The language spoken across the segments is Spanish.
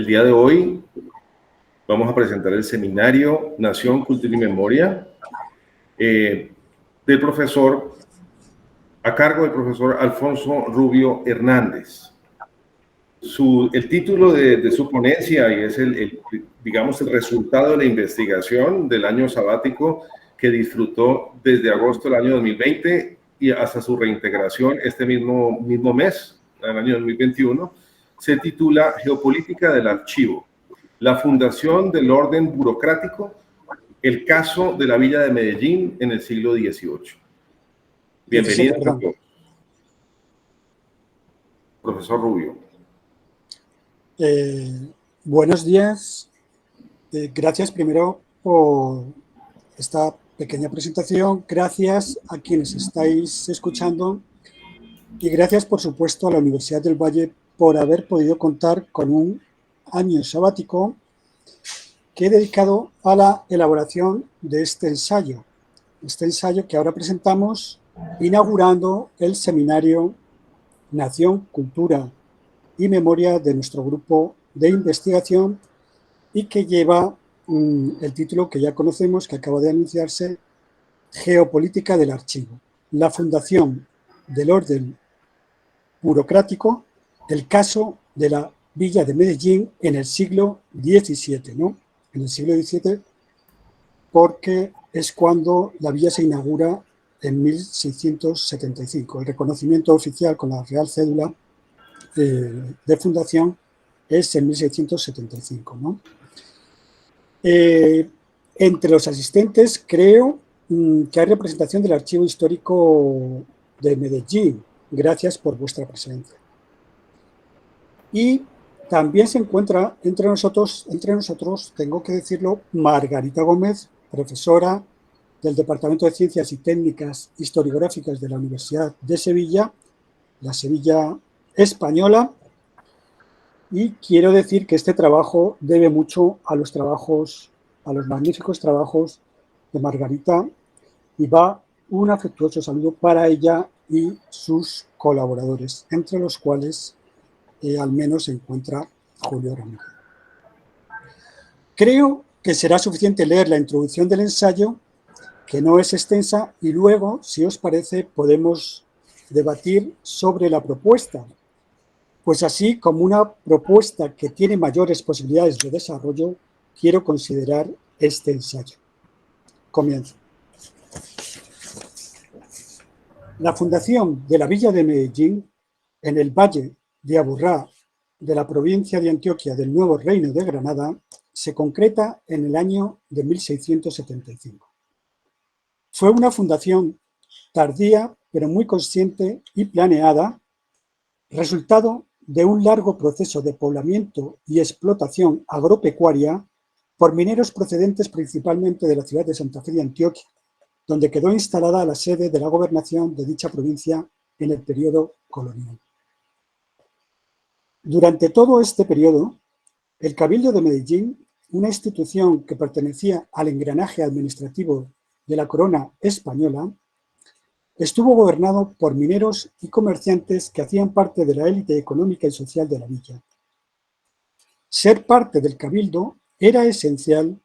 El día de hoy vamos a presentar el seminario Nación, Cultura y Memoria del profesor, a cargo del profesor Alfonso Rubio Hernández. El título de su ponencia, y es digamos, el resultado de la investigación del año sabático que disfrutó desde agosto del año 2020 y hasta su reintegración este mismo mes, en el año 2021, se titula Geopolítica del Archivo, la fundación del orden burocrático, el caso de la villa de Medellín en el siglo XVIII. Bienvenido, profesor Rubio. Buenos días. Gracias primero por esta pequeña presentación. Gracias a quienes estáis escuchando y gracias, por supuesto, a la Universidad del Valle por haber podido contar con un año sabático que he dedicado a la elaboración de este ensayo que ahora presentamos, inaugurando el seminario Nación, Cultura y Memoria de nuestro grupo de investigación y que lleva el título que ya conocemos, que acaba de anunciarse, Geopolítica del Archivo, la fundación del orden burocrático, el caso de la villa de Medellín en el siglo XVII, ¿no? En el siglo XVII, porque es cuando la villa se inaugura en 1675. El reconocimiento oficial con la Real Cédula de fundación es en 1675, ¿no? Entre los asistentes creo que hay representación del Archivo Histórico de Medellín. Gracias por vuestra presencia. Y también se encuentra entre nosotros, tengo que decirlo, Margarita Gómez, profesora del Departamento de Ciencias y Técnicas Historiográficas de la Universidad de Sevilla, la Sevilla española. Y quiero decir que este trabajo debe mucho a los magníficos trabajos de Margarita, y va un afectuoso saludo para ella y sus colaboradores, entre los cuales al menos se encuentra Julio Ramírez. Creo que será suficiente leer la introducción del ensayo, que no es extensa, y luego, si os parece, podemos debatir sobre la propuesta. Pues así como una propuesta que tiene mayores posibilidades de desarrollo, quiero considerar este ensayo. Comienzo. La fundación de la villa de Medellín, en el valle de Aburrá, de la provincia de Antioquia del Nuevo Reino de Granada, se concreta en el año de 1675. Fue una fundación tardía, pero muy consciente y planeada, resultado de un largo proceso de poblamiento y explotación agropecuaria por mineros procedentes principalmente de la ciudad de Santa Fe de Antioquia, donde quedó instalada la sede de la gobernación de dicha provincia en el periodo colonial. Durante todo este periodo, el Cabildo de Medellín, una institución que pertenecía al engranaje administrativo de la corona española, estuvo gobernado por mineros y comerciantes que hacían parte de la élite económica y social de la villa. Ser parte del cabildo era esencial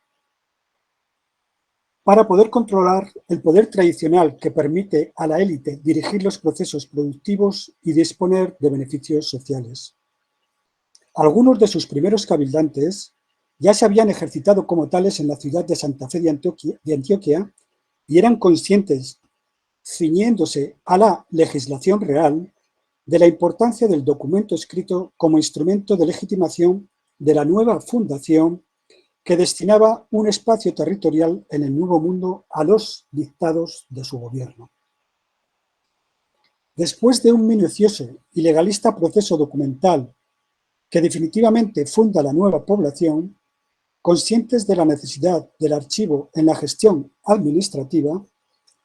para poder controlar el poder tradicional que permite a la élite dirigir los procesos productivos y disponer de beneficios sociales. Algunos de sus primeros cabildantes ya se habían ejercitado como tales en la ciudad de Santa Fe de Antioquia y eran conscientes, ciñéndose a la legislación real, de la importancia del documento escrito como instrumento de legitimación de la nueva fundación que destinaba un espacio territorial en el Nuevo Mundo a los dictados de su gobierno. Después de un minucioso y legalista proceso documental que definitivamente funda la nueva población, conscientes de la necesidad del archivo en la gestión administrativa,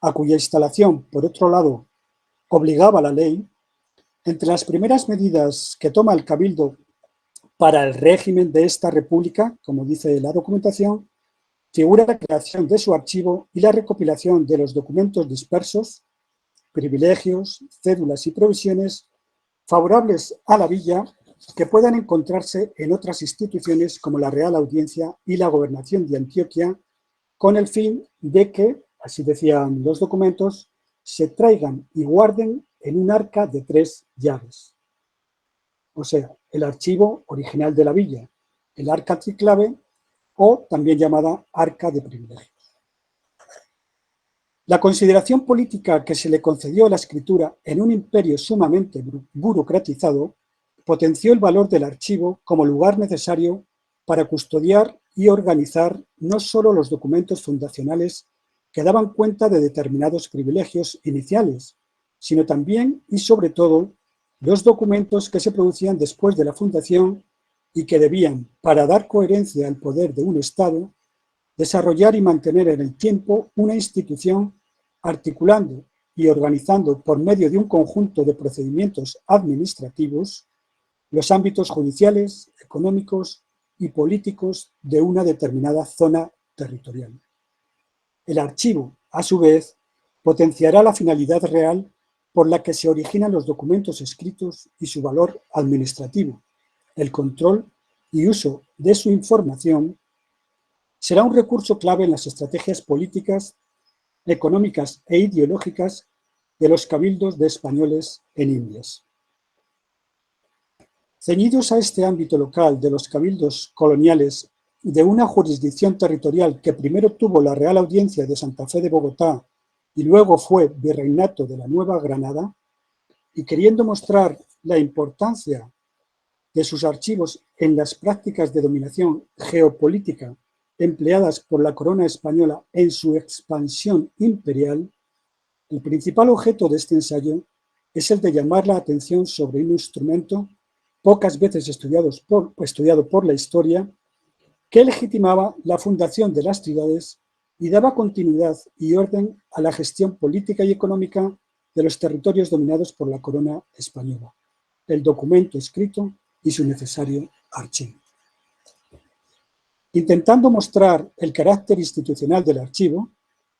a cuya instalación, por otro lado, obligaba la ley, entre las primeras medidas que toma el Cabildo para el régimen de esta república, como dice la documentación, figura la creación de su archivo y la recopilación de los documentos dispersos, privilegios, cédulas y provisiones favorables a la villa que puedan encontrarse en otras instituciones como la Real Audiencia y la Gobernación de Antioquia, con el fin de que, así decían los documentos, se traigan y guarden en un arca de 3 llaves. O sea, el archivo original de la villa, el arca triclave o también llamada arca de privilegios. La consideración política que se le concedió a la escritura en un imperio sumamente burocratizado potenció el valor del archivo como lugar necesario para custodiar y organizar no solo los documentos fundacionales que daban cuenta de determinados privilegios iniciales, sino también y sobre todo los documentos que se producían después de la fundación y que debían, para dar coherencia al poder de un Estado, desarrollar y mantener en el tiempo una institución articulando y organizando por medio de un conjunto de procedimientos administrativos los ámbitos judiciales, económicos y políticos de una determinada zona territorial. El archivo, a su vez, potenciará la finalidad real por la que se originan los documentos escritos y su valor administrativo. El control y uso de su información será un recurso clave en las estrategias políticas, económicas e ideológicas de los cabildos de españoles en Indias. Ceñidos a este ámbito local de los cabildos coloniales de una jurisdicción territorial que primero tuvo la Real Audiencia de Santa Fe de Bogotá y luego fue Virreinato de la Nueva Granada, y queriendo mostrar la importancia de sus archivos en las prácticas de dominación geopolítica empleadas por la corona española en su expansión imperial, el principal objeto de este ensayo es el de llamar la atención sobre un instrumento pocas veces estudiado por la historia, que legitimaba la fundación de las ciudades y daba continuidad y orden a la gestión política y económica de los territorios dominados por la corona española, el documento escrito y su necesario archivo. Intentando mostrar el carácter institucional del archivo,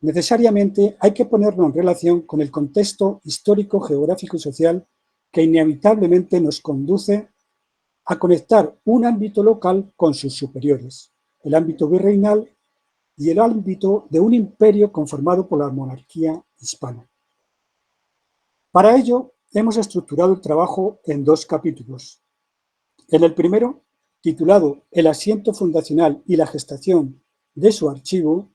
necesariamente hay que ponerlo en relación con el contexto histórico, geográfico y social que inevitablemente nos conduce a conectar un ámbito local con sus superiores, el ámbito virreinal y el ámbito de un imperio conformado por la monarquía hispana. Para ello, hemos estructurado el trabajo en 2 capítulos. En el primero, titulado El asiento fundacional y la gestación de su archivo,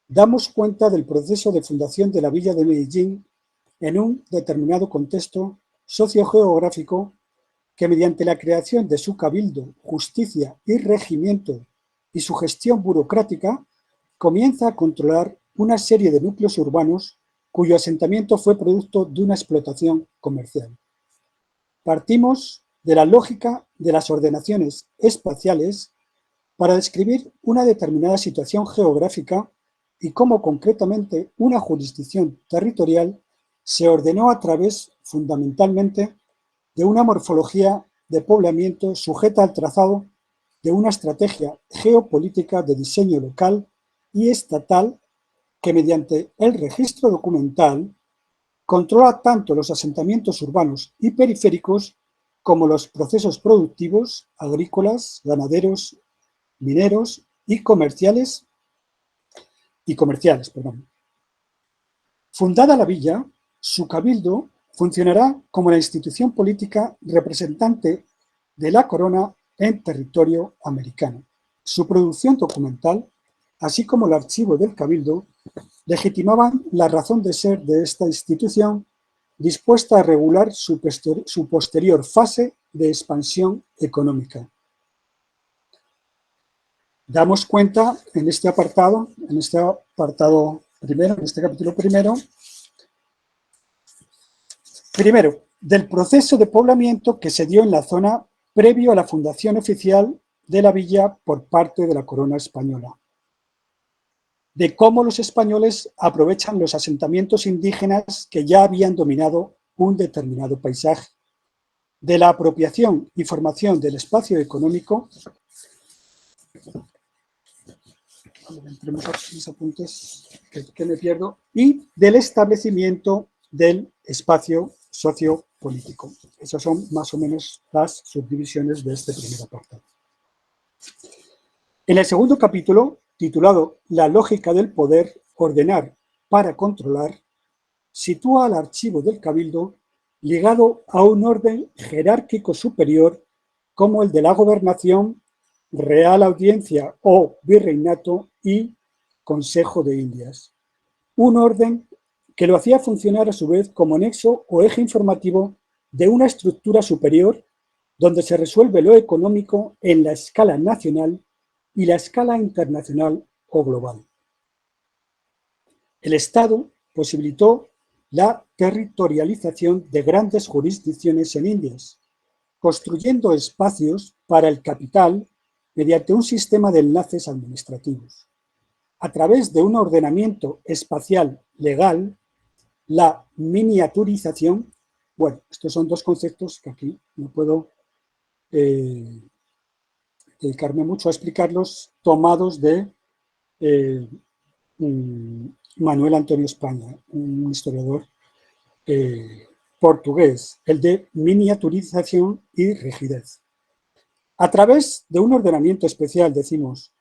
damos cuenta del proceso de fundación de la villa de Medellín en un determinado contexto sociogeográfico que mediante la creación de su cabildo, justicia y regimiento y su gestión burocrática, comienza a controlar una serie de núcleos urbanos cuyo asentamiento fue producto de una explotación comercial. Partimos de la lógica de las ordenaciones espaciales para describir una determinada situación geográfica y cómo concretamente una jurisdicción territorial se ordenó a través, fundamentalmente, de una morfología de poblamiento sujeta al trazado de una estrategia geopolítica de diseño local y estatal que mediante el registro documental controla tanto los asentamientos urbanos y periféricos como los procesos productivos, agrícolas, ganaderos, mineros y comerciales. Fundada la villa, su cabildo funcionará como la institución política representante de la corona en territorio americano. Su producción documental, así como el archivo del cabildo, legitimaban la razón de ser de esta institución dispuesta a regular su posterior fase de expansión económica. Damos cuenta en este apartado primero, en este capítulo primero, del proceso de poblamiento que se dio en la zona previo a la fundación oficial de la villa por parte de la corona española, de cómo los españoles aprovechan los asentamientos indígenas que ya habían dominado un determinado paisaje, de la apropiación y formación del espacio económico, mis apuntes que me pierdo, y del establecimiento del espacio socioeconómico. político. Esas son más o menos las subdivisiones de este primer apartado. En el segundo capítulo, titulado La lógica del poder, ordenar para controlar, sitúa al archivo del Cabildo ligado a un orden jerárquico superior como el de la gobernación, Real Audiencia o Virreinato y Consejo de Indias. Un orden que lo hacía funcionar a su vez como nexo o eje informativo de una estructura superior donde se resuelve lo económico en la escala nacional y la escala internacional o global. El Estado posibilitó la territorialización de grandes jurisdicciones en Indias, construyendo espacios para el capital mediante un sistema de enlaces administrativos. A través de un ordenamiento espacial legal, la miniaturización, bueno, estos son dos conceptos que aquí no puedo dedicarme mucho a explicarlos, tomados de Manuel Antonio España, un historiador portugués, el de miniaturización y rigidez. A través de un ordenamiento especial, decimos,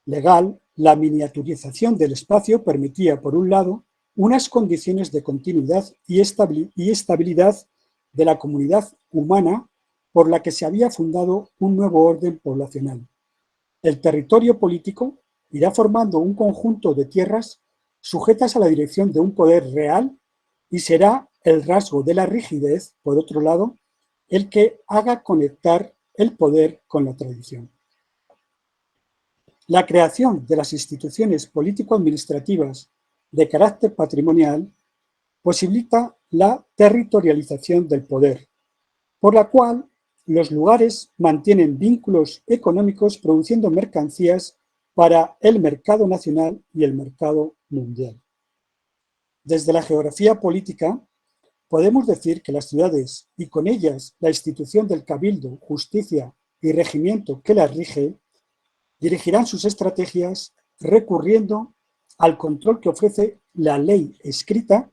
legal, la miniaturización del espacio permitía, por un lado, unas condiciones de continuidad y estabilidad de la comunidad humana por la que se había fundado un nuevo orden poblacional. El territorio político irá formando un conjunto de tierras sujetas a la dirección de un poder real y será el rasgo de la rigidez, por otro lado, el que haga conectar el poder con la tradición. La creación de las instituciones político-administrativas de carácter patrimonial posibilita la territorialización del poder, por la cual los lugares mantienen vínculos económicos produciendo mercancías para el mercado nacional y el mercado mundial. Desde la geografía política, podemos decir que las ciudades y con ellas la institución del cabildo, justicia y regimiento que las rige, dirigirán sus estrategias recurriendo al control que ofrece la ley escrita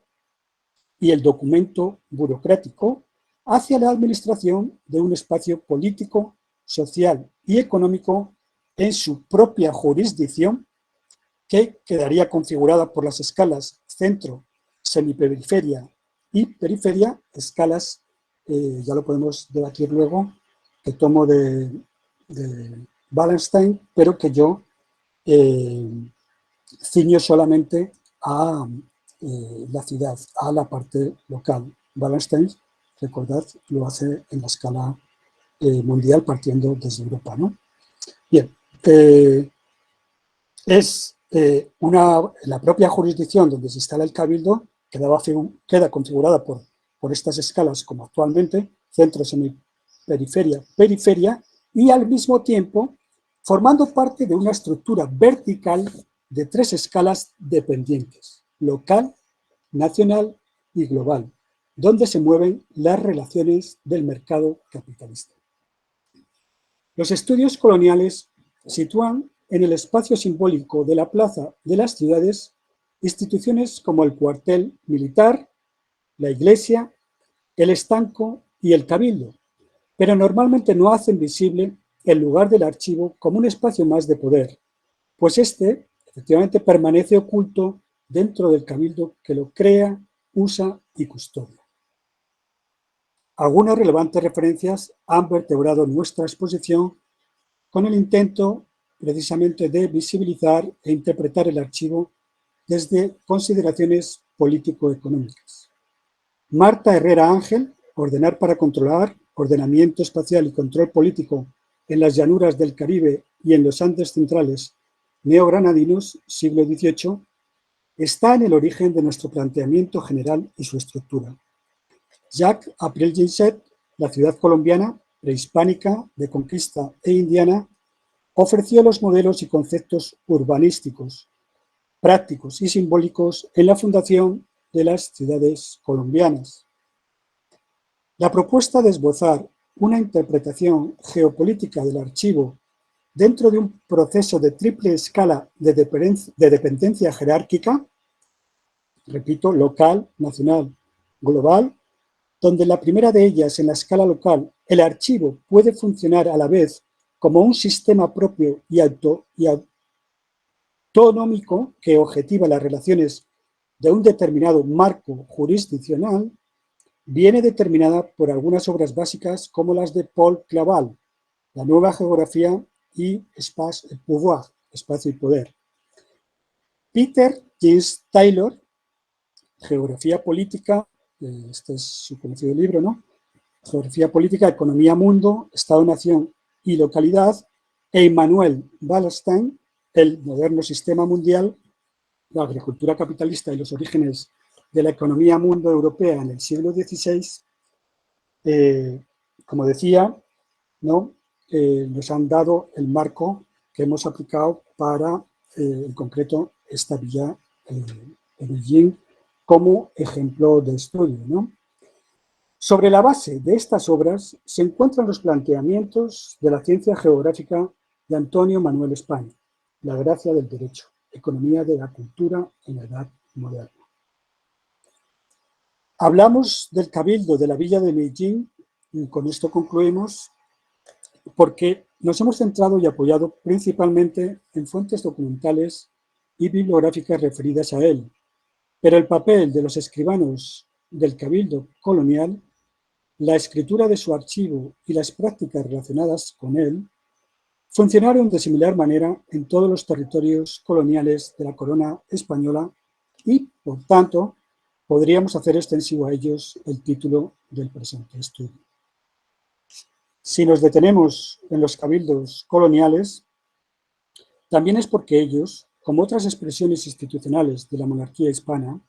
y el documento burocrático hacia la administración de un espacio político, social y económico en su propia jurisdicción, que quedaría configurada por las escalas centro, semiperiferia y periferia, escalas, ya lo podemos debatir luego, que tomo de Wallenstein, pero que yo ciño solamente a la ciudad, a la parte local. Wallenstein, recordad, lo hace en la escala mundial partiendo desde Europa, ¿no? Bien, es la propia jurisdicción donde se instala el cabildo queda configurada por estas escalas como actualmente, centro, semiperiferia, periferia, y al mismo tiempo formando parte de una estructura vertical de 3 escalas dependientes, local, nacional y global, donde se mueven las relaciones del mercado capitalista. Los estudios coloniales sitúan en el espacio simbólico de la plaza de las ciudades instituciones como el cuartel militar, la iglesia, el estanco y el cabildo, pero normalmente no hacen visible el lugar del archivo como un espacio más de poder, pues este efectivamente permanece oculto dentro del cabildo que lo crea, usa y custodia. Algunas relevantes referencias han vertebrado nuestra exposición con el intento precisamente de visibilizar e interpretar el archivo desde consideraciones político-económicas. Marta Herrera Ángel, Ordenar para controlar, ordenamiento espacial y control político en las llanuras del Caribe y en los Andes centrales neogranadinos, siglo XVIII, está en el origen de nuestro planteamiento general y su estructura. Jacques April-Ginset, La ciudad colombiana, prehispánica, de conquista e indiana, ofreció los modelos y conceptos urbanísticos, prácticos y simbólicos en la fundación de las ciudades colombianas. La propuesta de esbozar una interpretación geopolítica del archivo dentro de un proceso de triple escala de dependencia jerárquica, repito, local, nacional, global, donde la primera de ellas, en la escala local, el archivo puede funcionar a la vez como un sistema propio y autonómico que objetiva las relaciones de un determinado marco jurisdiccional, viene determinada por algunas obras básicas como las de Paul Claval, La nueva geografía y Espace et Pouvoir, Espacio y Poder. Peter James Taylor, Geografía Política, este es su conocido libro, ¿no? Geografía Política, Economía Mundo, Estado-Nación y Localidad, e Immanuel Wallerstein, El moderno sistema mundial, la agricultura capitalista y los orígenes de la economía mundo europea en el siglo XVI, como decía, ¿no? Nos han dado el marco que hemos aplicado para, en concreto, esta villa de Beijing como ejemplo de estudio, ¿no? Sobre la base de estas obras se encuentran los planteamientos de la ciencia geográfica de Antonio Manuel España, La gracia del derecho, economía de la cultura en la edad moderna. Hablamos del cabildo de la villa de Beijing, y con esto concluimos, porque nos hemos centrado y apoyado principalmente en fuentes documentales y bibliográficas referidas a él, pero el papel de los escribanos del cabildo colonial, la escritura de su archivo y las prácticas relacionadas con él funcionaron de similar manera en todos los territorios coloniales de la corona española y, por tanto, podríamos hacer extensivo a ellos el título del presente estudio. Si nos detenemos en los cabildos coloniales, también es porque ellos, como otras expresiones institucionales de la monarquía hispana,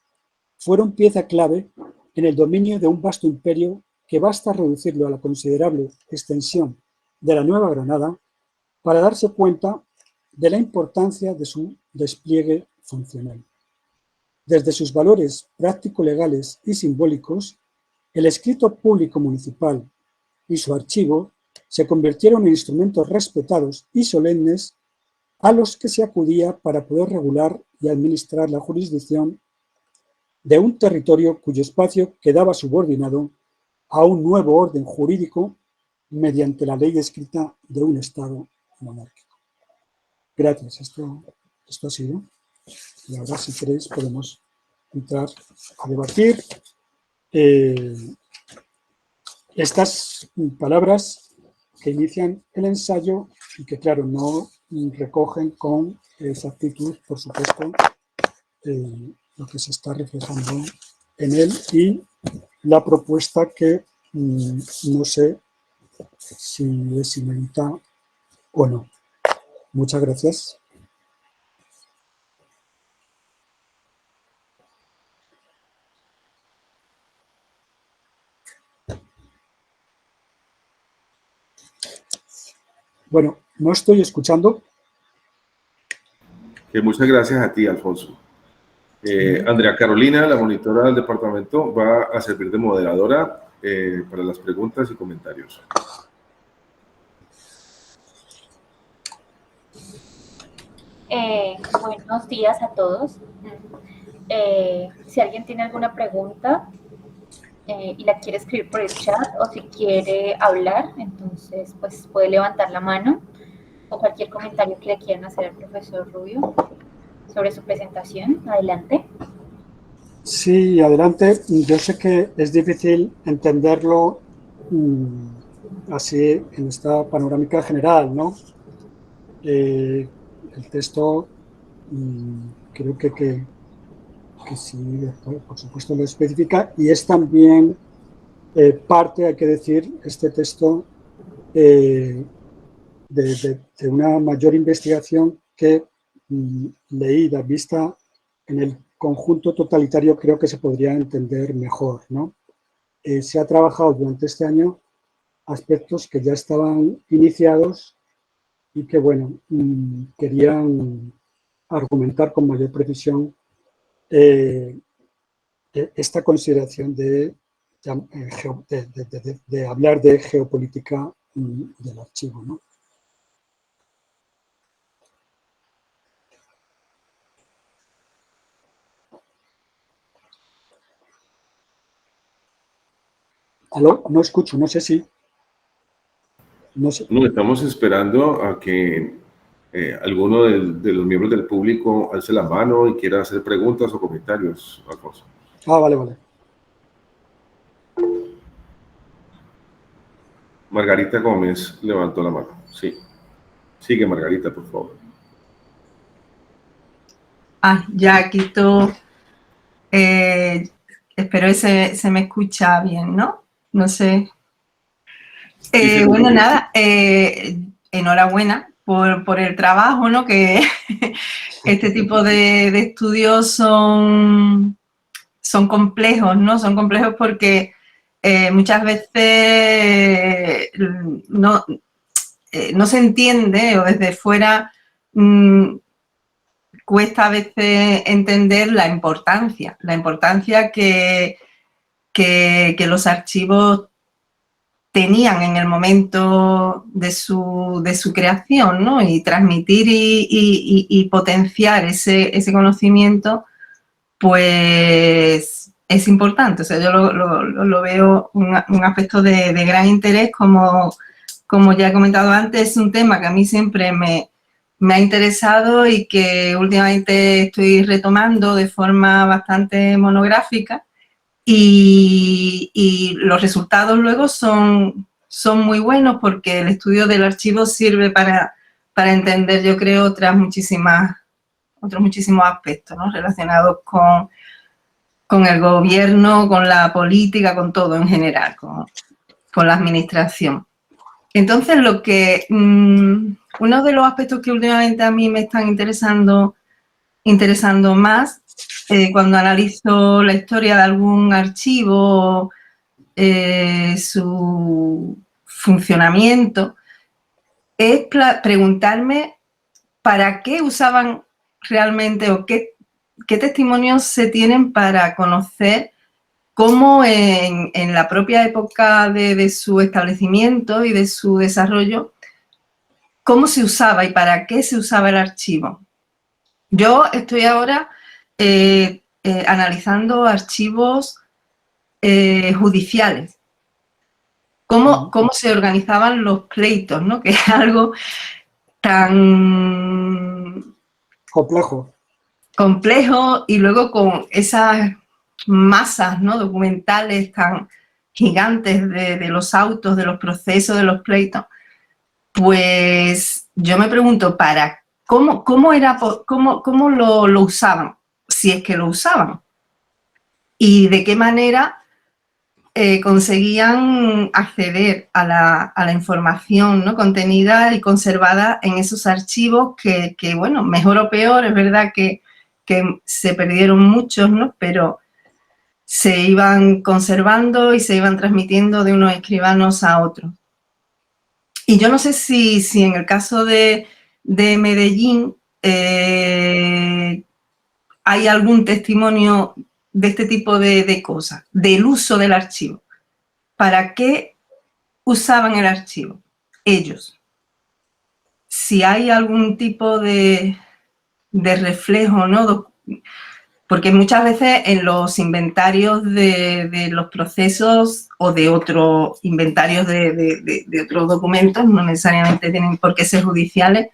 fueron pieza clave en el dominio de un vasto imperio que basta reducirlo a la considerable extensión de la Nueva Granada para darse cuenta de la importancia de su despliegue funcional. Desde sus valores práctico-legales y simbólicos, el escrito público municipal y su archivo se convirtieron en instrumentos respetados y solemnes a los que se acudía para poder regular y administrar la jurisdicción de un territorio cuyo espacio quedaba subordinado a un nuevo orden jurídico mediante la ley escrita de un Estado monárquico. Gracias, esto ha sido. Y ahora, si queréis, podemos entrar a debatir. Estas palabras que inician el ensayo y que, claro, no recogen con exactitud, por supuesto, lo que se está reflejando en él y la propuesta que no sé si es inédita o no. Muchas gracias. Bueno, no estoy escuchando. Muchas gracias a ti, Alfonso. Andrea Carolina, la monitora del departamento, va a servir de moderadora para las preguntas y comentarios. Buenos días a todos. Si alguien tiene alguna pregunta y la quiere escribir por el chat o si quiere hablar, entonces pues puede levantar la mano o cualquier comentario que le quieran hacer al profesor Rubio sobre su presentación. Adelante. Sí, adelante. Yo sé que es difícil entenderlo así en esta panorámica general, ¿no? El texto creo que sí, por supuesto lo especifica y es también parte, hay que decir, este texto de una mayor investigación que leída, vista en el conjunto totalitario, creo que se podría entender mejor, ¿no? Se ha trabajado durante este año aspectos que ya estaban iniciados y que, bueno, querían argumentar con mayor precisión esta consideración de hablar de geopolítica del archivo, ¿no? Aló, no escucho, no sé si... No sé. No, estamos esperando a que alguno de los miembros del público alce la mano y quiera hacer preguntas o comentarios, Alfonso. Ah, vale, vale. Margarita Gómez levantó la mano. Sí. Sigue, Margarita, por favor. Ya quito. Espero que se me escucha bien, ¿no? No sé. Bueno, nada, enhorabuena por el trabajo, ¿no? Que este tipo de estudios son complejos, ¿no? Son complejos porque muchas veces no se entiende o desde fuera cuesta a veces entender la importancia que los archivos tenían en el momento de su creación, ¿no? Y transmitir y potenciar ese conocimiento, pues es importante. O sea, yo lo veo un aspecto de gran interés, como ya he comentado antes, es un tema que a mí siempre me ha interesado y que últimamente estoy retomando de forma bastante monográfica. Y los resultados luego son muy buenos porque el estudio del archivo sirve para entender, yo creo, otros muchísimos aspectos, ¿no? Relacionados con el gobierno, con la política, con todo en general, con la administración. Entonces, uno de los aspectos que últimamente a mí me están interesando más, cuando analizo la historia de algún archivo, su funcionamiento, es preguntarme para qué usaban realmente o qué testimonios se tienen para conocer cómo en la propia época de su establecimiento y de su desarrollo, cómo se usaba y para qué se usaba el archivo. Yo estoy ahora analizando archivos judiciales, cómo se organizaban los pleitos, ¿no? Que es algo tan complejo y luego con esas masas, ¿no? Documentales tan gigantes de los autos, de los procesos, de los pleitos, pues yo me pregunto cómo lo usaban, si es que lo usaban, y de qué manera conseguían acceder a la información, ¿no? Contenida y conservada en esos archivos que, bueno, mejor o peor, es verdad que se perdieron muchos, ¿no? Pero se iban conservando y se iban transmitiendo de unos escribanos a otros. Y yo no sé si en el caso de Medellín hay algún testimonio de este tipo de cosas, del uso del archivo. ¿Para qué usaban el archivo? Ellos. Si hay algún tipo de reflejo, ¿no? Porque muchas veces en los inventarios de los procesos o de otros inventarios de otros documentos, no necesariamente tienen por qué ser judiciales,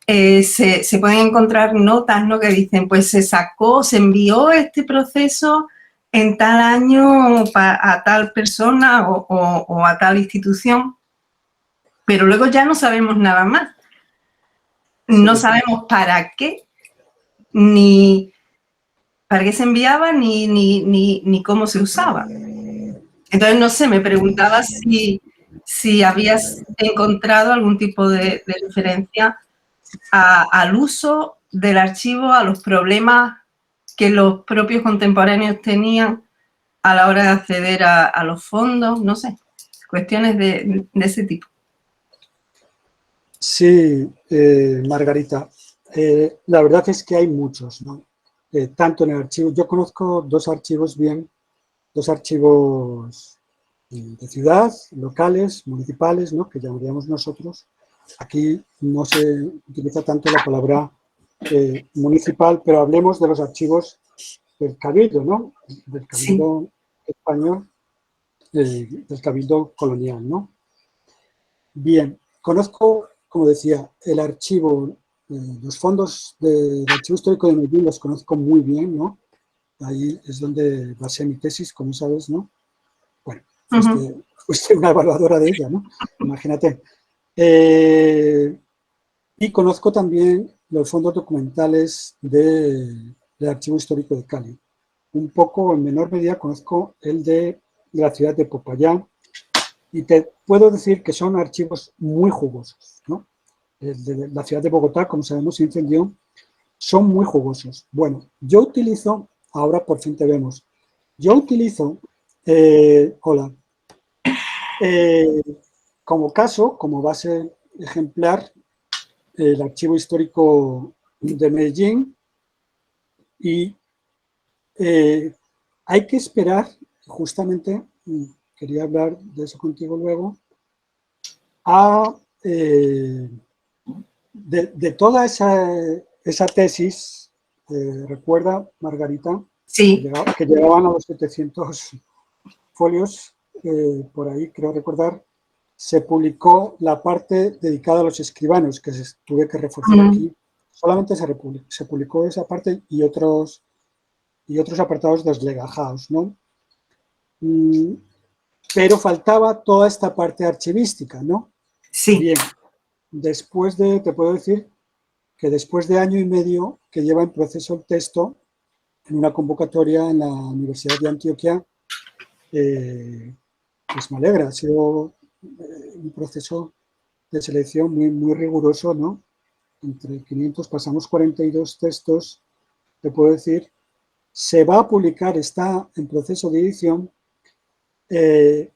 se pueden encontrar notas, ¿no? Que dicen, pues se envió este proceso en tal año a tal persona o a tal institución, pero luego ya no sabemos nada más. No sabemos para qué, ni para qué se enviaba, ni cómo se usaba. Entonces, no sé, me preguntaba si habías encontrado algún tipo de referencia al uso del archivo, a los problemas que los propios contemporáneos tenían a la hora de acceder a los fondos, no sé, cuestiones de ese tipo. Sí, Margarita, la verdad es que hay muchos, ¿no? Tanto en el archivo, yo conozco dos archivos de ciudad, locales, municipales, ¿no? Que llamaríamos nosotros. Aquí no se utiliza tanto la palabra municipal, pero hablemos de los archivos del Cabildo, ¿no? Del Cabildo español. del Cabildo Colonial, ¿no? Bien, conozco, como decía, el archivo, los fondos del Archivo Histórico de Medellín los conozco muy bien, ¿no? Ahí es donde basé mi tesis, como sabes, ¿no? Bueno, fuiste una evaluadora de ella, ¿no? Imagínate. Y conozco también los fondos documentales del Archivo Histórico de Cali. Un poco, en menor medida, conozco el de la ciudad de Popayán, y te puedo decir que son archivos muy jugosos, ¿no? El de la ciudad de Bogotá, como sabemos, se incendió, son muy jugosos. Bueno, yo utilizo, ahora por fin te vemos, yo utilizo, hola, como caso, como base ejemplar, el Archivo Histórico de Medellín, y hay que esperar, justamente, quería hablar de eso contigo luego, de toda esa tesis, recuerda, Margarita, Sí. que llegaban a los 700 folios, por ahí creo recordar, se publicó la parte dedicada a los escribanos, que tuve que reforzar aquí. Solamente se publicó esa parte y otros apartados deslegajados, ¿no? Pero faltaba toda esta parte archivística, ¿no? Sí. Bien, te puedo decir que después de año y medio que lleva en proceso el texto, en una convocatoria en la Universidad de Antioquia, pues me alegra, ha sido un proceso de selección muy, muy riguroso, ¿no? Entre 500 pasamos 42 textos, te puedo decir, se va a publicar, está en proceso de edición, el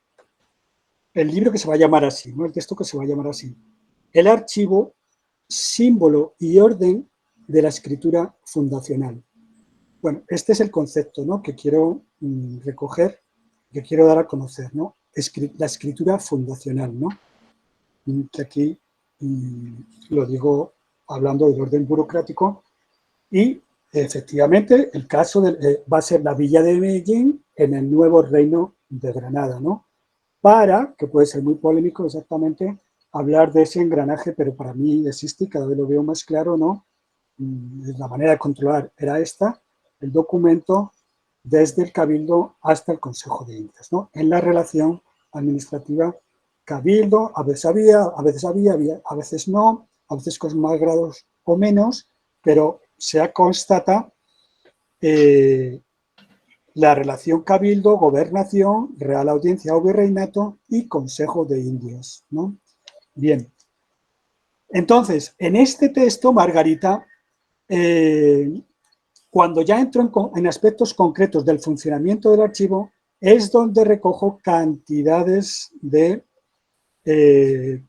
libro que se va a llamar así, ¿no? El texto que se va a llamar así. El archivo, símbolo y orden de la escritura fundacional. Bueno, este es el concepto, ¿no?, que quiero recoger, que quiero dar a conocer, ¿no? La escritura fundacional, ¿no? Que aquí lo digo hablando del orden burocrático, y efectivamente el caso va a ser la Villa de Medellín en el nuevo Reino de Granada, ¿no? Para, que puede ser muy polémico exactamente, hablar de ese engranaje, pero para mí existe y cada vez lo veo más claro, ¿no? La manera de controlar era esta, el documento desde el Cabildo hasta el Consejo de Indias, ¿no? En la relación administrativa Cabildo, a veces había, a veces no, a veces con más grados o menos, pero se constata la relación Cabildo, Gobernación, Real Audiencia o Virreinato y Consejo de Indias, ¿no? Bien. Entonces, en este texto, Margarita, cuando ya entro en aspectos concretos del funcionamiento del archivo, es donde recojo cantidades de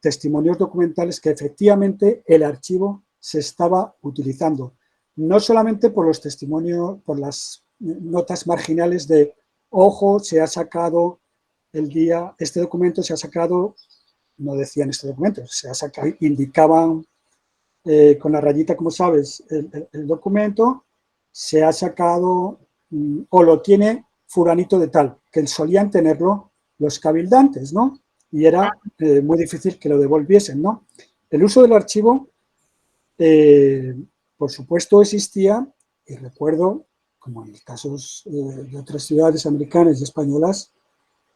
testimonios documentales que efectivamente el archivo se estaba utilizando. No solamente por los testimonios, por las notas marginales de, ojo, se ha sacado este documento se ha sacado, no decían este documento, se ha sacado, indicaban con la rayita, como sabes, el documento se ha sacado o lo tiene fulanito de tal, que solían tenerlo los cabildantes, ¿no? Y era muy difícil que lo devolviesen, ¿no? El uso del archivo, por supuesto, existía, y recuerdo, como en los casos de otras ciudades americanas y españolas,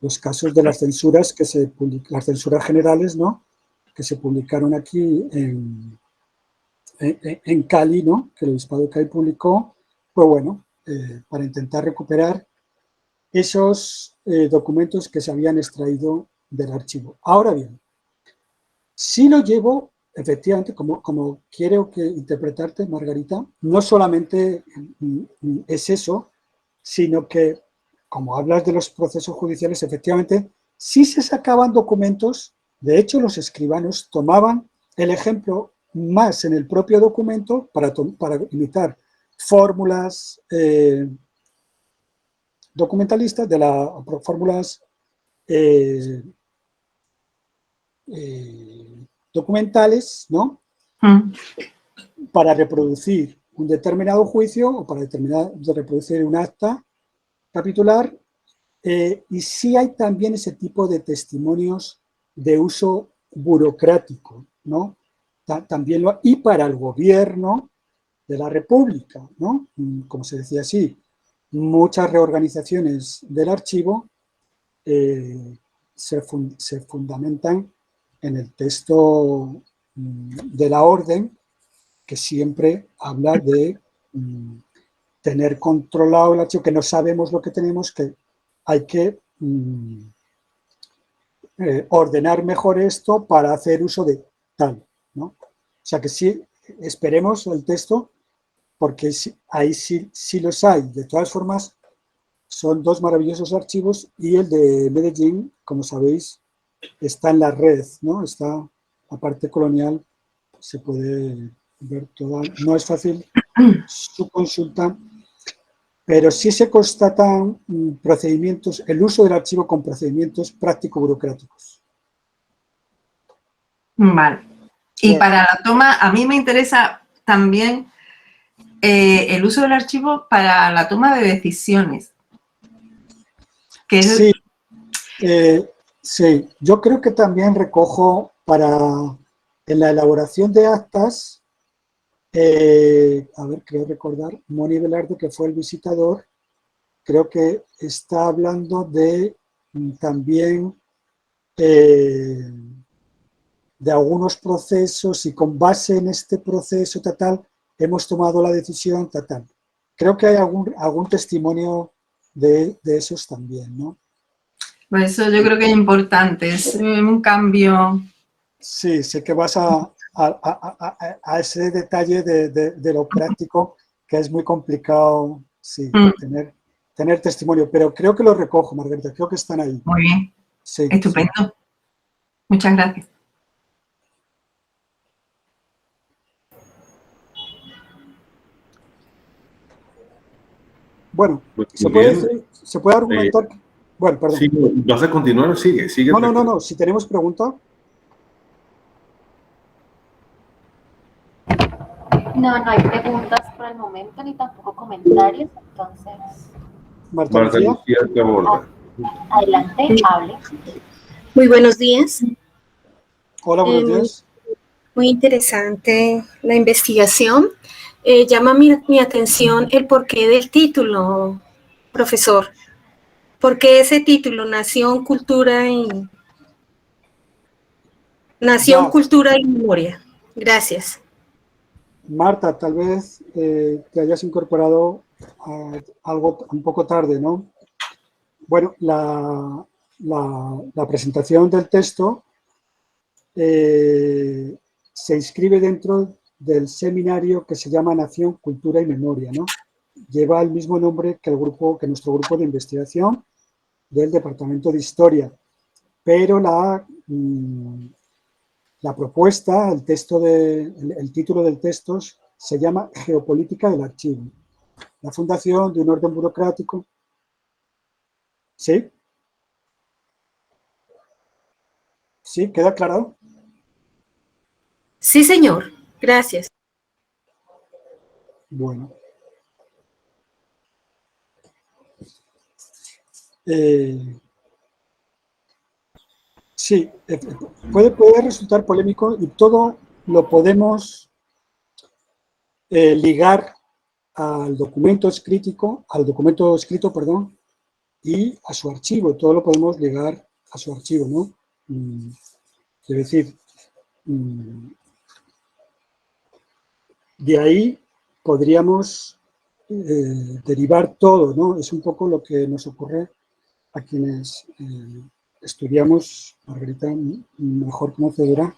los casos de las censuras las censuras generales, ¿no?, que se publicaron aquí en Cali, ¿no?, que el Obispado de Cali publicó, pues bueno, para intentar recuperar esos documentos que se habían extraído del archivo. Ahora bien, si lo llevo, efectivamente, como quiero interpretarte, Margarita, no solamente es eso, sino que, como hablas de los procesos judiciales, efectivamente, sí se sacaban documentos. De hecho, los escribanos tomaban el ejemplo más en el propio documento para imitar fórmulas documentalistas, fórmulas documentales, ¿no? Para reproducir un determinado juicio o para reproducir un acta capitular Y sí hay también ese tipo de testimonios de uso burocrático, ¿no? También y para el gobierno de la República, ¿no? Como se decía así, muchas reorganizaciones del archivo se fundamentan en el texto de la orden, que siempre habla de tener controlado el archivo, que no sabemos lo que tenemos, que hay que ordenar mejor esto para hacer uso de tal, ¿no? O sea que sí, esperemos el texto, porque ahí sí los hay. De todas formas, son dos maravillosos archivos y el de Medellín, como sabéis, está en la red, ¿no? Está la parte colonial, se puede ver toda. No es fácil su consulta, pero sí se constatan procedimientos, el uso del archivo con procedimientos práctico-burocráticos. Vale. Y para la toma, a mí me interesa también el uso del archivo para la toma de decisiones. Que es... Sí, sí, yo creo que también recojo en la elaboración de actas, a ver, creo recordar, Moni Velarde, que fue el visitador, creo que está hablando de también de algunos procesos y con base en este proceso tal, hemos tomado la decisión tal. Creo que hay algún testimonio de esos también, ¿no? Por eso yo creo que es importante, es un cambio. Sí, sé que vas a ese detalle de lo práctico, que es muy complicado, sí, tener testimonio, pero creo que lo recojo, Margarita, creo que están ahí. Muy bien, sí, estupendo. Sí. Muchas gracias. Bueno, se puede argumentar. Bueno, perdón. Sí, ¿vas a continuar? Sigue. No. Si tenemos pregunta. No hay preguntas por el momento, ni tampoco comentarios, entonces... Marta Lucía, te aborda. Adelante, hable. Muy buenos días. Hola, buenos días. Muy interesante la investigación. Llama mi atención el porqué del título, profesor. ¿Por qué ese título, Nación, Cultura y Memoria? Gracias. Marta, tal vez te hayas incorporado algo un poco tarde, ¿no? Bueno, la presentación del texto se inscribe dentro del seminario que se llama Nación, Cultura y Memoria, ¿no? Lleva el mismo nombre que nuestro grupo de investigación del Departamento de Historia, pero la propuesta, el título del texto se llama Geopolítica del Archivo. La fundación de un orden burocrático. ¿Sí? ¿Sí? ¿Queda aclarado? Sí, señor. Gracias. Bueno. Sí, puede resultar polémico y todo lo podemos ligar al documento escrito, y a su archivo. Todo lo podemos ligar a su archivo, ¿no? Es decir, de ahí podríamos derivar todo, ¿no? Es un poco lo que nos ocurre a quienes estudiamos, Margarita mejor conocedora,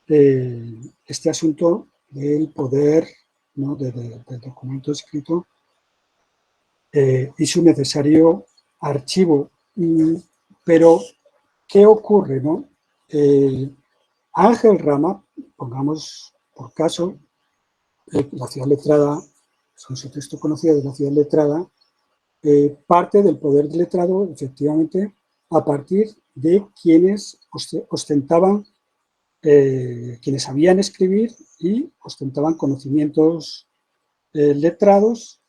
este asunto del poder, ¿no? del documento escrito y su necesario archivo. Pero, ¿qué ocurre, no? Ángel Rama, pongamos por caso, la ciudad letrada, son su texto conocido de la ciudad letrada, parte del poder del letrado, efectivamente, a partir de quienes ostentaban, quienes sabían escribir y ostentaban conocimientos letrados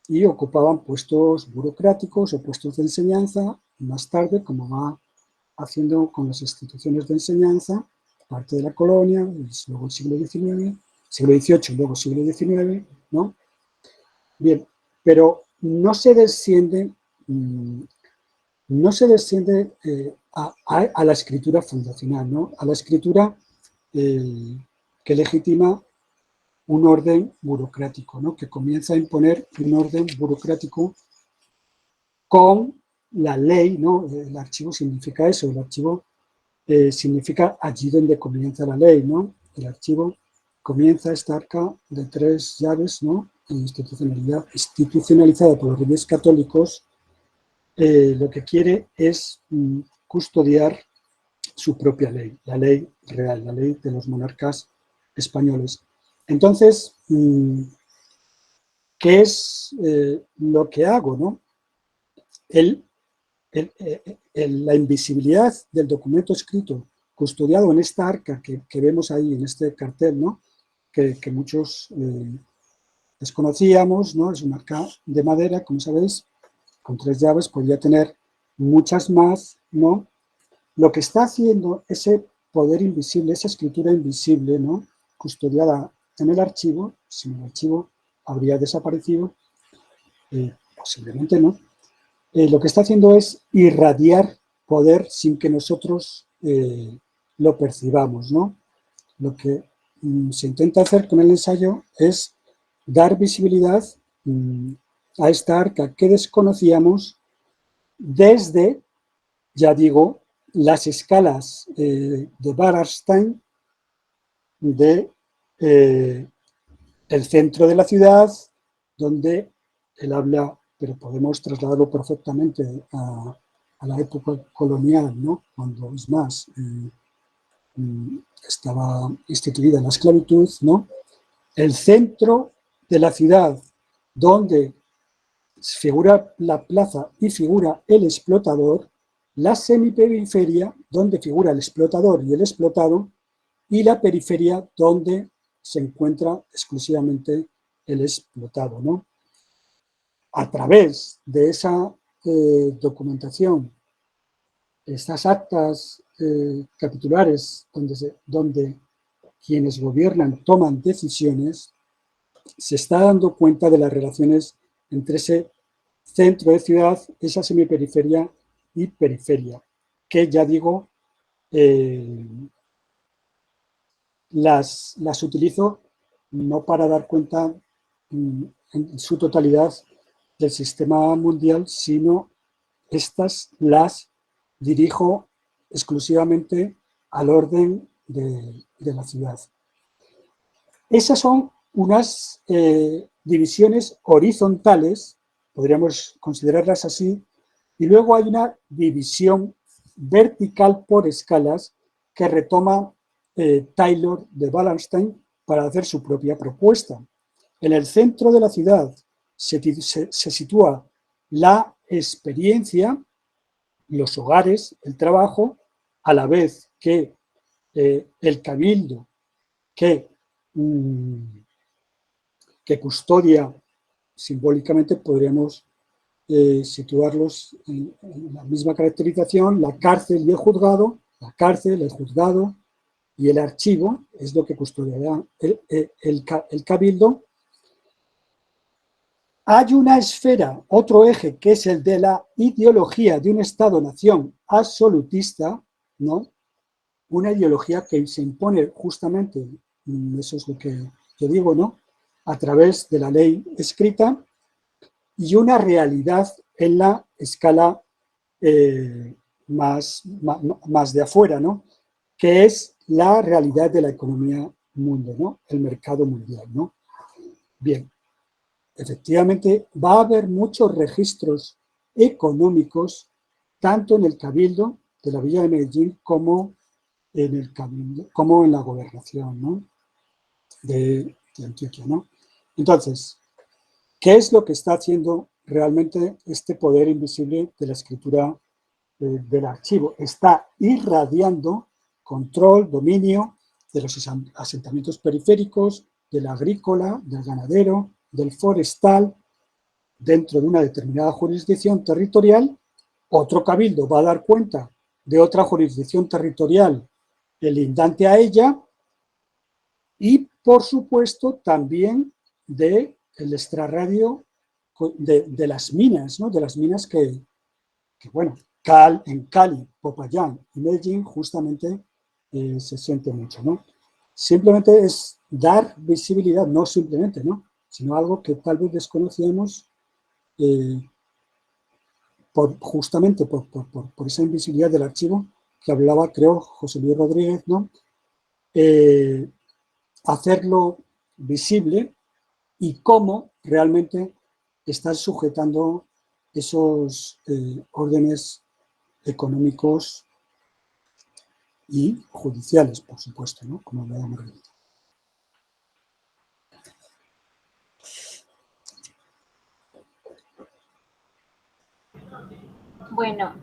y ocupaban puestos burocráticos o puestos de enseñanza, y más tarde, como va haciendo con las instituciones de enseñanza, parte de la colonia, luego el siglo XIX, siglo XVIII, luego siglo XIX, ¿no? Bien, pero no se desciende, a la escritura fundacional, ¿no? A la escritura que legitima un orden burocrático, ¿no? Que comienza a imponer un orden burocrático con la ley, ¿no? El archivo significa eso, el archivo significa allí donde comienza la ley, ¿no? El archivo comienza esta arca de 3 llaves, ¿no? Institucionalizada por los Reyes Católicos, lo que quiere es custodiar su propia ley, la ley real, la ley de los monarcas españoles. Entonces, ¿qué es lo que hago, no? La invisibilidad del documento escrito, custodiado en esta arca que vemos ahí, en este cartel, ¿no? Que muchos desconocíamos, ¿no? Es una arca de madera, como sabéis, con 3 llaves, podría tener muchas más, ¿no? Lo que está haciendo ese poder invisible, esa escritura invisible, ¿no? Custodiada en el archivo, si el archivo habría desaparecido, posiblemente no. Lo que está haciendo es irradiar poder sin que nosotros lo percibamos, ¿no? Lo que se intenta hacer con el ensayo es dar visibilidad a esta arca que desconocíamos desde, ya digo, las escalas de Wallerstein de el centro de la ciudad, donde él habla, pero podemos trasladarlo perfectamente a la época colonial, ¿no? Cuando, es más, estaba instituida la esclavitud, ¿no? El centro de la ciudad, donde figura la plaza y figura el explotador, la semiperiferia, donde figura el explotador y el explotado, y la periferia, donde se encuentra exclusivamente el explotado, ¿no? A través de esa documentación, estas actas capitulares donde quienes gobiernan toman decisiones, se está dando cuenta de las relaciones entre ese centro de ciudad, esa semiperiferia y periferia, que ya digo, las utilizo no para dar cuenta en su totalidad del sistema mundial, sino estas las dirijo exclusivamente al orden de la ciudad. Esas son unas divisiones horizontales, podríamos considerarlas así, y luego hay una división vertical por escalas que retoma Taylor de Wallerstein para hacer su propia propuesta. En el centro de la ciudad se sitúa la experiencia, los hogares, el trabajo, a la vez que el cabildo que custodia simbólicamente, podríamos situarlos en la misma caracterización, la cárcel y el juzgado, la cárcel, el juzgado y el archivo es lo que custodiará el cabildo. Hay una esfera, otro eje, que es el de la ideología de un Estado-nación absolutista, ¿no? Una ideología que se impone justamente, eso es lo que yo digo, ¿no? A través de la ley escrita, y una realidad en la escala más de afuera, ¿no? Que es la realidad de la economía mundo, ¿no? El mercado mundial, ¿no? Bien, efectivamente va a haber muchos registros económicos, tanto en el Cabildo de la Villa de Medellín como en el Cabildo, como en la gobernación, ¿no? de Antioquia, ¿no? Entonces, ¿qué es lo que está haciendo realmente este poder invisible de la escritura del archivo? Está irradiando control, dominio de los asentamientos periféricos, del agrícola, del ganadero, del forestal, dentro de una determinada jurisdicción territorial, otro cabildo va a dar cuenta de otra jurisdicción territorial lindante a ella y, por supuesto, también del extrarradio de las minas, ¿no? De las minas que bueno, en Cali, Popayán y Medellín justamente se siente mucho, ¿no? Simplemente es dar visibilidad, no simplemente, ¿no? Sino algo que tal vez desconocíamos justamente por esa invisibilidad del archivo que hablaba, creo, José Luis Rodríguez, ¿no? Hacerlo visible y cómo realmente están sujetando esos órdenes económicos y judiciales, por supuesto, ¿no? Como hablaba Margarita. Bueno,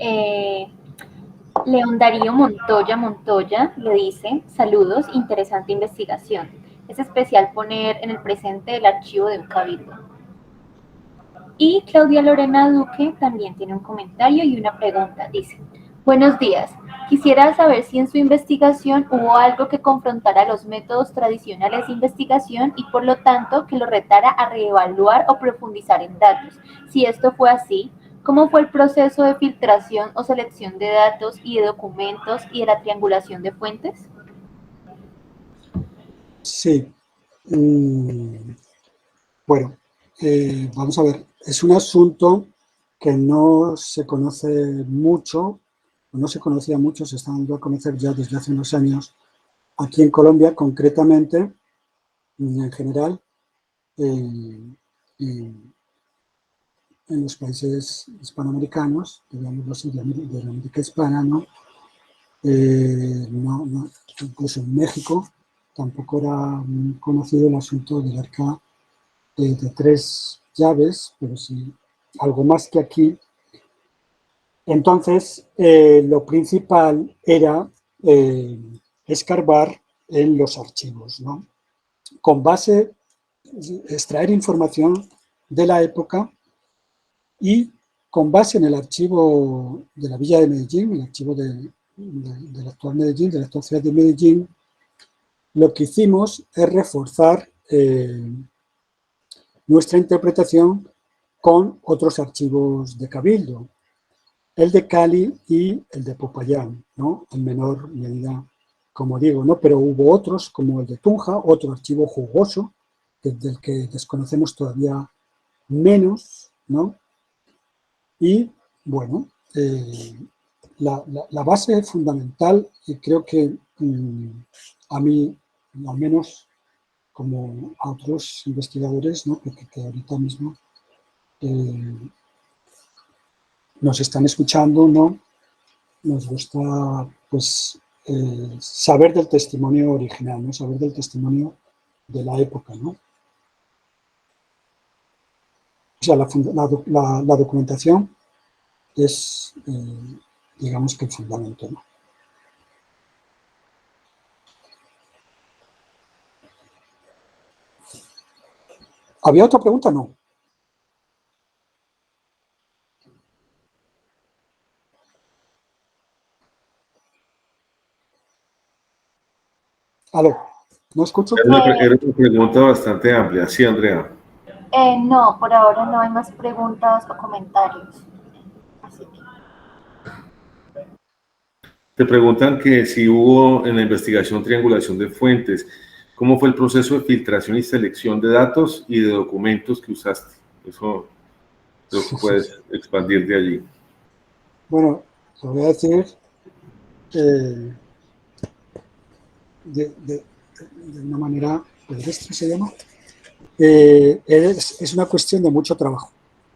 León Darío Montoya le dice, saludos, interesante investigación. Es especial poner en el presente el archivo de un cabildo. Y Claudia Lorena Duque también tiene un comentario y una pregunta. Dice, buenos días. Quisiera saber si en su investigación hubo algo que confrontara los métodos tradicionales de investigación y por lo tanto que lo retara a reevaluar o profundizar en datos. Si esto fue así, ¿cómo fue el proceso de filtración o selección de datos y de documentos y de la triangulación de fuentes? Sí. Bueno, vamos a ver. Es un asunto que no se conoce mucho, o no se conocía mucho, se está dando a conocer ya desde hace unos años aquí en Colombia, concretamente, en general, en los países hispanoamericanos, digámoslo así, de la América hispana, ¿no? Incluso en México tampoco era muy conocido el asunto del arca de 3 llaves, pero sí algo más que aquí. Entonces, lo principal era escarbar en los archivos, ¿no? Con base, extraer información de la época y con base en el archivo de la Villa de Medellín, el archivo del actual Medellín, de la actual ciudad de Medellín, lo que hicimos es reforzar nuestra interpretación con otros archivos de Cabildo, el de Cali y el de Popayán, ¿no? En menor medida, como digo, ¿no? Pero hubo otros, como el de Tunja, otro archivo jugoso, del que desconocemos todavía menos, ¿no? Y, bueno, la base fundamental, y creo que a mí, al menos como a otros investigadores, ¿no? que ahorita mismo nos están escuchando, ¿no? Nos gusta, pues, saber del testimonio original, ¿no? Saber del testimonio de la época, ¿no? O sea, la documentación es, digamos que el fundamento, ¿no? ¿Había otra pregunta? No. Aló, ¿no escucho? Era una pregunta bastante amplia. Sí, Andrea. No, por ahora no hay más preguntas o comentarios. Así que... Te preguntan que si hubo en la investigación triangulación de fuentes, ¿cómo fue el proceso de filtración y selección de datos y de documentos que usaste? Eso creo que puedes expandir de allí. Bueno, lo voy a decir de una manera pedestre, se llama. Es una cuestión de mucho trabajo.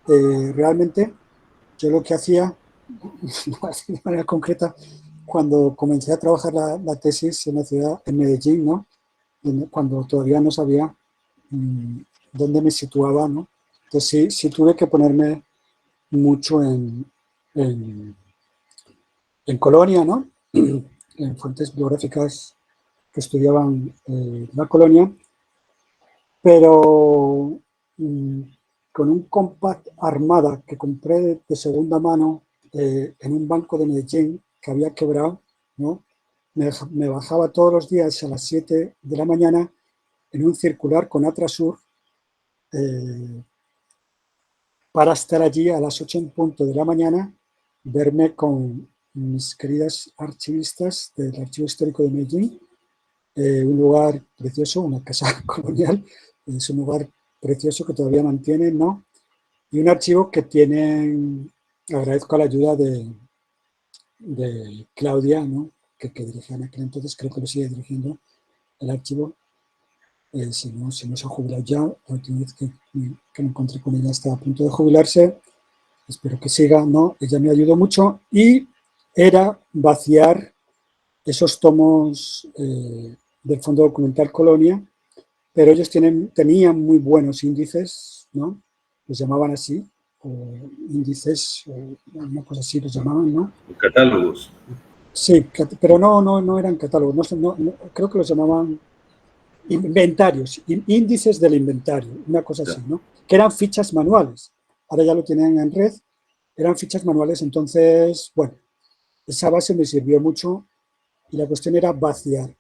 Realmente, yo lo que hacía, de manera concreta, cuando comencé a trabajar la tesis en la ciudad, en Medellín, ¿no? Cuando todavía no sabía dónde me situaba, ¿no? Entonces sí tuve que ponerme mucho en Colonia, ¿no? En fuentes biográficas que estudiaban la colonia, pero con un Compact Armada que compré de segunda mano en un banco de Medellín que había quebrado, ¿no? Me bajaba todos los días a las 7 de la mañana en un circular con Atrasur para estar allí a las 8 en punto de la mañana, verme con mis queridas archivistas del Archivo Histórico de Medellín, un lugar precioso, una casa colonial, es un lugar precioso que todavía mantienen, ¿no? Y un archivo que tienen, agradezco la ayuda de Claudia, ¿no? que dirigía en aquel entonces, creo que lo sigue dirigiendo el archivo, si no se ha jubilado ya, la última vez que me encontré con ella estaba a punto de jubilarse, espero que siga, ¿no? Ella me ayudó mucho y era vaciar esos tomos del Fondo Documental Colonia, pero ellos tenían muy buenos índices, ¿no? Los llamaban así, o índices, una cosa así los llamaban, ¿no? Catálogos. Sí, pero no eran catálogos, creo que los llamaban inventarios, índices del inventario, una cosa así, ¿no? Que eran fichas manuales. Ahora ya lo tienen en red, eran fichas manuales, entonces, bueno, esa base me sirvió mucho y la cuestión era vaciar.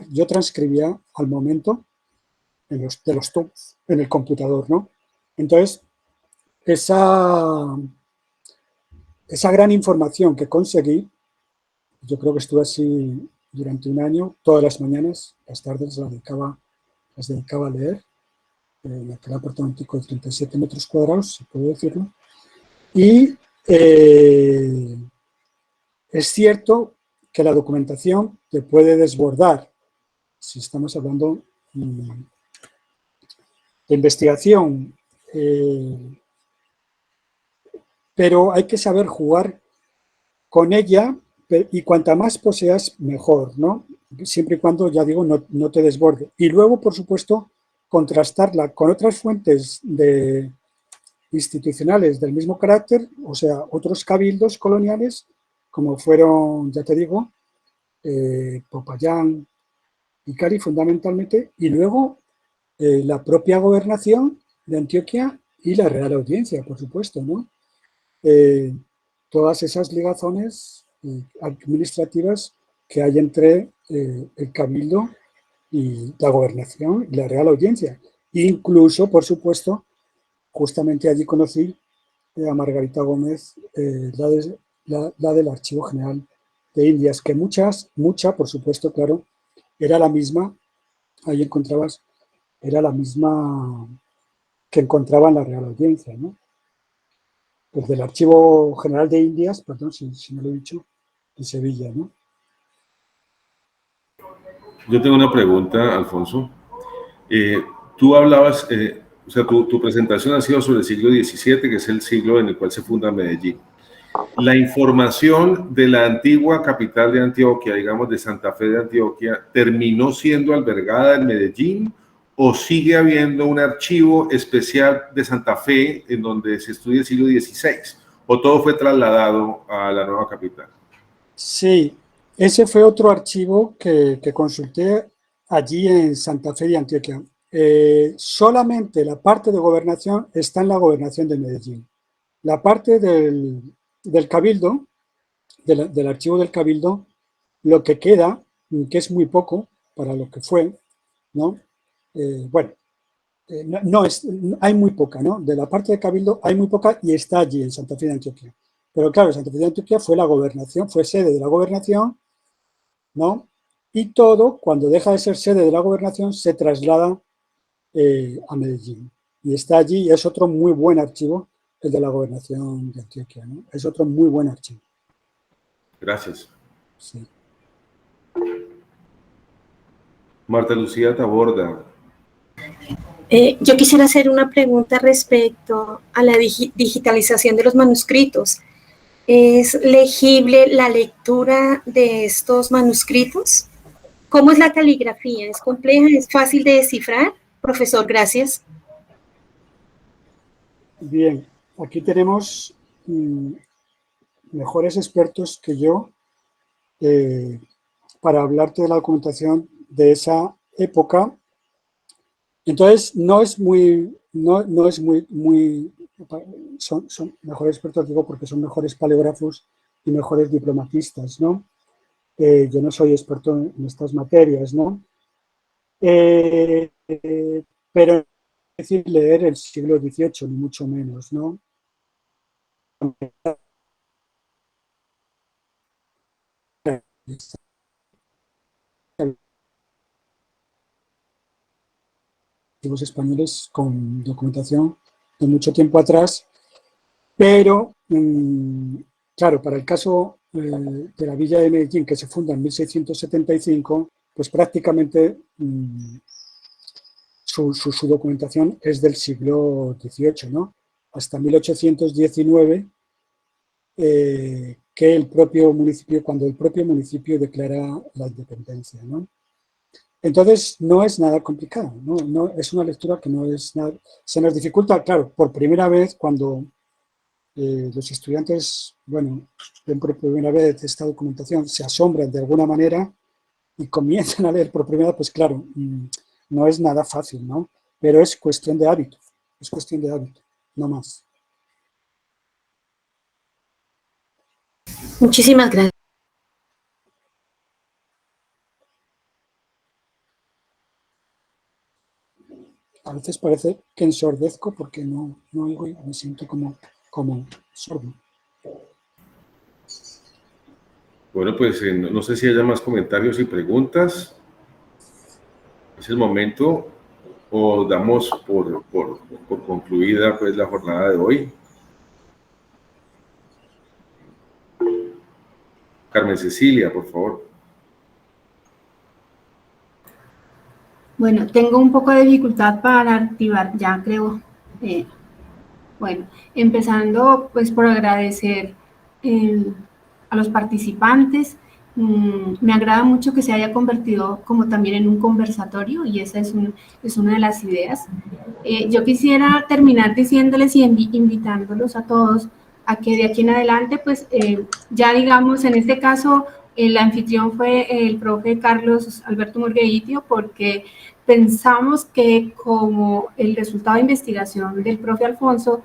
Yo transcribía al momento de los tomos en el computador, ¿no? Entonces, esa gran información que conseguí, yo creo que estuve así durante un año, todas las mañanas, las tardes las dedicaba a leer, en aquel apartamento de 37 metros cuadrados, si puedo decirlo, y es cierto que la documentación te puede desbordar, si estamos hablando de investigación, pero hay que saber jugar con ella y cuanta más poseas, mejor, ¿no? Siempre y cuando, ya digo, no te desborde. Y luego, por supuesto, contrastarla con otras fuentes institucionales del mismo carácter, o sea, otros cabildos coloniales, como fueron, ya te digo, Popayán y Cari fundamentalmente, y luego la propia gobernación de Antioquia y la Real Audiencia, por supuesto, ¿no? Todas esas ligazones administrativas que hay entre el cabildo y la gobernación y la Real Audiencia. Incluso, por justamente allí conocí a Margarita Gómez, la del Archivo General de Indias, que mucha, por supuesto, claro, era la misma, ahí encontrabas, era la misma que encontraba en la Real Audiencia, ¿no? Pues del Archivo General de Indias, perdón si no lo he dicho, de Sevilla, ¿no? Yo tengo una pregunta, Alfonso. Tú hablabas, o sea, tu presentación ha sido sobre el siglo XVII, que es el siglo en el cual se funda Medellín. La información de la antigua capital de Antioquia, digamos de Santa Fe de Antioquia, ¿terminó siendo albergada en Medellín o sigue habiendo un archivo especial de Santa Fe en donde se estudia el siglo XVI? ¿O todo fue trasladado a la nueva capital? Sí, ese fue otro archivo que consulté allí en Santa Fe de Antioquia. Solamente la parte de gobernación está en la gobernación de Medellín. La parte del cabildo, del archivo del cabildo, lo que queda, que es muy poco para lo que fue, ¿no? Hay muy poca, ¿no? De la parte de cabildo hay muy poca y está allí en Santa Fe de Antioquia. Pero claro, Santa Fe de Antioquia fue la gobernación, fue sede de la gobernación, ¿no? Y todo, cuando deja de ser sede de la gobernación, se traslada a Medellín. Y está allí y es otro muy buen archivo, el de la gobernación de Antioquia, ¿no? Es otro muy buen archivo. Gracias. Sí. Marta Lucía Taborda. Yo quisiera hacer una pregunta respecto a la digitalización de los manuscritos. ¿Es legible la lectura de estos manuscritos? ¿Cómo es la caligrafía? ¿Es compleja? ¿Es fácil de descifrar? Profesor, gracias. Bien, aquí tenemos mejores expertos que yo para hablarte de la documentación de esa época. Entonces, no es muy no es son mejores expertos, digo, porque son mejores paleógrafos y mejores diplomatistas, ¿no? Yo no soy experto en estas materias, ¿no? Pero es decir, leer el siglo XVIII, ni mucho menos, ¿no? Españoles con documentación de mucho tiempo atrás, pero claro, para el caso de la villa de Medellín, que se funda en 1675, pues prácticamente su documentación es del siglo XVIII, ¿no? Hasta 1819, que el propio municipio, cuando el propio municipio declara la independencia, ¿no? Entonces, no es nada complicado, ¿no? Es una lectura que no es nada... Se nos dificulta, claro, por primera vez cuando los estudiantes, bueno, ven por primera vez esta documentación, se asombran de alguna manera y comienzan a leer por primera vez, pues claro, no es nada fácil, ¿no? Pero es cuestión de hábito, no más. Muchísimas gracias. A veces parece que ensordezco porque no oigo y me siento como sordo. Bueno, pues no sé si haya más comentarios y preguntas. Es el momento, o damos por concluida pues la jornada de hoy. Carmen Cecilia, por favor. Bueno, tengo un poco de dificultad para activar, ya creo. Bueno, empezando pues por agradecer a los participantes. Me agrada mucho que se haya convertido como también en un conversatorio y esa es una de las ideas. Yo quisiera terminar diciéndoles y invitándolos a todos a que de aquí en adelante pues ya digamos en este caso el anfitrión fue el profe Carlos Alberto Murgueitio porque pensamos que como el resultado de investigación del profe Alfonso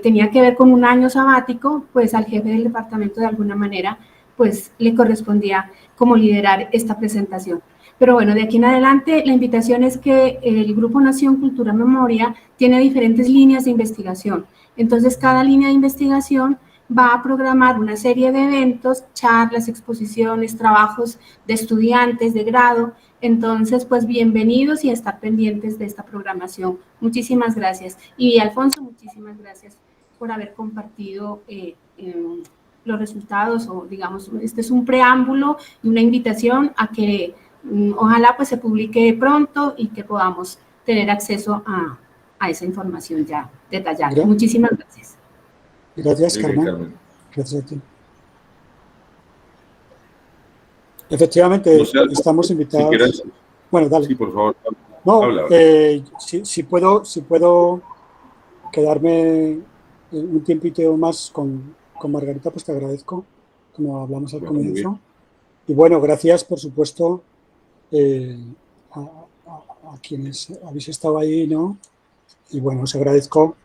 tenía que ver con un año sabático, pues al jefe del departamento de alguna manera pues le correspondía como liderar esta presentación. Pero bueno, de aquí en adelante la invitación es que el Grupo Nación Cultura Memoria tiene diferentes líneas de investigación. Entonces cada línea de investigación va a programar una serie de eventos, charlas, exposiciones, trabajos de estudiantes de grado. Entonces, pues bienvenidos y a estar pendientes de esta programación. Muchísimas gracias. Y Alfonso, muchísimas gracias por haber compartido los resultados o digamos, este es un preámbulo y una invitación a que ojalá pues se publique pronto y que podamos tener acceso a esa información ya detallada. Gracias. Muchísimas gracias. Gracias, Carmen. Gracias a ti. Efectivamente, estamos invitados. Si quieres, bueno, dale. Sí, por favor. No, si puedo quedarme un tiempito más con Margarita, pues te agradezco, como hablamos al comienzo. Y bueno, gracias, por supuesto, a quienes habéis estado ahí, ¿no? Y bueno, os agradezco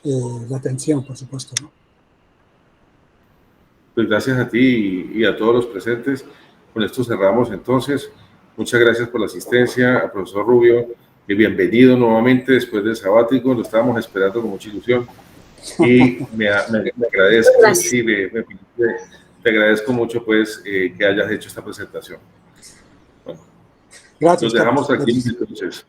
la atención, por supuesto, ¿no? Pues gracias a ti y a todos los presentes. Con esto cerramos entonces. Muchas gracias por la asistencia, al profesor Rubio, y bienvenido nuevamente después del sabático. Lo estábamos esperando con mucha ilusión. Y me agradezco, sí, te agradezco mucho pues que hayas hecho esta presentación. Bueno, gracias. Nos dejamos aquí entonces.